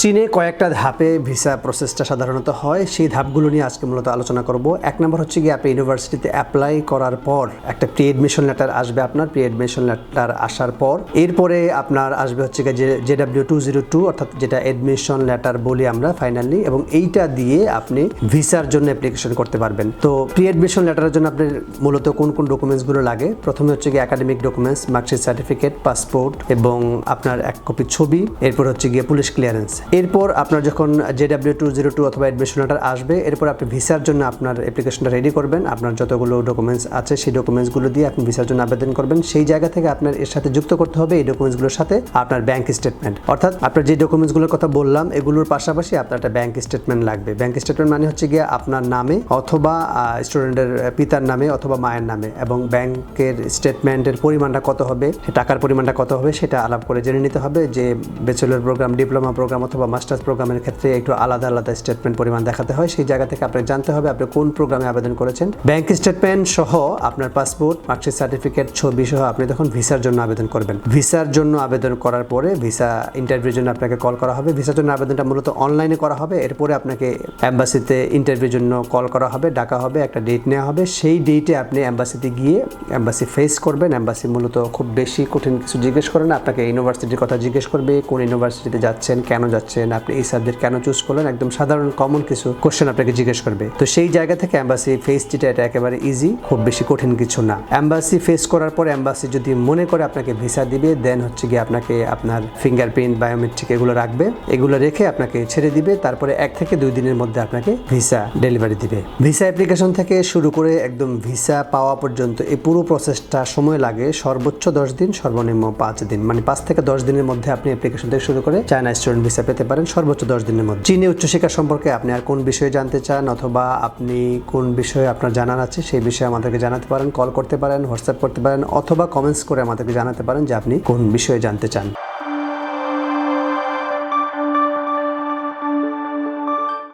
চীনে কয়েকটা ধাপে ভিসা প্রসেসটা সাধারণত হয়, সেই ধাপগুলো নিয়ে আজকে মূলত আলোচনা করব। এক নম্বর হচ্ছে গিয়ে আপনি ইউনিভার্সিটিতে অ্যাপ্লাই করার পর একটা প্রি এডমিশন লেটার আসবে। আপনার প্রি এডমিশন লেটার আসার পর এরপরে আপনার আসবে হচ্ছে গিয়ে JW202, অর্থাৎ যেটা এডমিশন লেটার বলি আমরা ফাইনালি, এবং এইটা দিয়ে আপনি ভিসার জন্য অ্যাপ্লিকেশন করতে পারবেন। তো প্রি এডমিশন লেটারের জন্য আপনার মূলত কোন কোন ডকুমেন্টসগুলো লাগে? প্রথমে হচ্ছে গিয়ে academic documents, marksheet certificate, passport এবং আপনার এক কপি ছবি। এরপর হচ্ছে গিয়ে পুলিশ ক্লিয়ারেন্স। এরপর আপনার যখন JW202 অথবা এডমিশন লেটার আসবে, এরপর আপনি ভিসার জন্য আপনার অ্যাপ্লিকেশনটা রেডি করবেন। আপনার যতগুলো ডকুমেন্টস আছে সেই ডকুমেন্টসগুলো দিয়ে আপনি ভিসার জন্য আবেদন করবেন। সেই জায়গা থেকে আপনার এর সাথে যুক্ত করতে হবে এই ডকুমেন্টসগুলোর সাথে আপনার ব্যাংক স্টেটমেন্ট। অর্থাৎ আপনার যে ডকুমেন্টসগুলোর কথা বললাম এগুলোর পাশাপাশি আপনার একটা ব্যাংক স্টেটমেন্ট লাগবে। ব্যাংক স্টেটমেন্ট মানে হচ্ছে গিয়ে আপনার নামে অথবা স্টুডেন্টের পিতার নামে অথবা মায়ের নামে, এবং ব্যাংকের স্টেটমেন্টের পরিমাণটা কত হবে, টাকার পরিমাণটা কত হবে সেটা আলাপ করে জেনে নিতে হবে। যে ব্যাচেলর প্রোগ্রাম, ডিপ্লোমা প্রোগ্রাম অথবা মাস্টার্স প্রোগ্রামের ক্ষেত্রে একটু আলাদা আলাদা স্টেটমেন্ট পরিমাণ দেখাতে হয়। সেই জায়গা থেকে আপনাকে জানতে হবে আপনি কোন প্রোগ্রামে আবেদন করেছেন। ব্যাংক স্টেটমেন্ট সহ আপনার পাসপোর্ট, মার্কশিট সার্টিফিকেট, ছবি সহ আপনি তখন ভিসার জন্য আবেদন করবেন। ভিসার জন্য আবেদন করার পরে ভিসা ইন্টারভিউর জন্য আপনাকে কল করা হবে। ভিসার জন্য আবেদনটা মূলত অনলাইনে করা হবে। এরপরে আপনাকে এম্বাসিতে ইন্টারভিউর জন্য কল করা হবে, ডাকা হবে, একটা ডেট নেওয়া হবে। সেই ডেটে আপনি এম্বাসিতে গিয়ে এম্বাসি ফেস করবেন। এম্বাসি মূলত খুব বেশি কঠিন কিছু জিজ্ঞেস করে না, আপনাকে ইউনিভার্সিটির কথা জিজ্ঞেস করবে, কোন ইউনিভার্সিটিতে যাচ্ছেন, কেন যাচ্ছেন, আপনি এই সাবজেক্ট কেন চুজ করলেন, একদম সাধারণ কমন কিছু কোশ্চেন আপনাকে জিজ্ঞেস করবে। তো সেই জায়গা থেকে এম্বাসি ফেস যেটা, এটা একেবারে ইজি, খুব বেশি কঠিন কিছু না। এম্বাসি ফেস করার পর এম্বাসি যদি মনে করে আপনাকে ভিসা দিবে, দেন হচ্ছে গিয়ে আপনাকে আপনার ফিঙ্গারপ্রিন্ট, বায়োমেট্রিক এগুলো রাখবে, এগুলো রেখে আপনাকে ছেড়ে দিবে। তারপরে 1 থেকে 2 দিনের মধ্যে আপনাকে ভিসা ডেলিভারি দিবে। ভিসা অ্যাপ্লিকেশন থেকে শুরু করে একদম ভিসা পাওয়া পর্যন্ত এই পুরো প্রসেসটা সময় লাগে সর্বোচ্চ 10 দিন, সর্বনিম্ন 5 দিন। মানে 5 থেকে 10 দিনের মধ্যে আপনি অ্যাপ্লিকেশন থেকে শুরু করে চায়না স্টুডেন্ট ভিসা পেতে পারেন সর্বোচ্চ 10 দিনের মধ্যে। চীনে উচ্চশিক্ষা সম্পর্কে আপনি আর কোন বিষয়ে জানতে চান অথবা আপনি কোন বিষয়ে আপনার জানার আছে সেই বিষয়ে আমাদেরকে জানাতে পারেন, কল করতে পারেন, হোয়াটসঅ্যাপ করতে পারেন অথবা কমেন্টস করে আমাদেরকে জানাতে পারেন যে আপনি কোন বিষয়ে জানতে চান।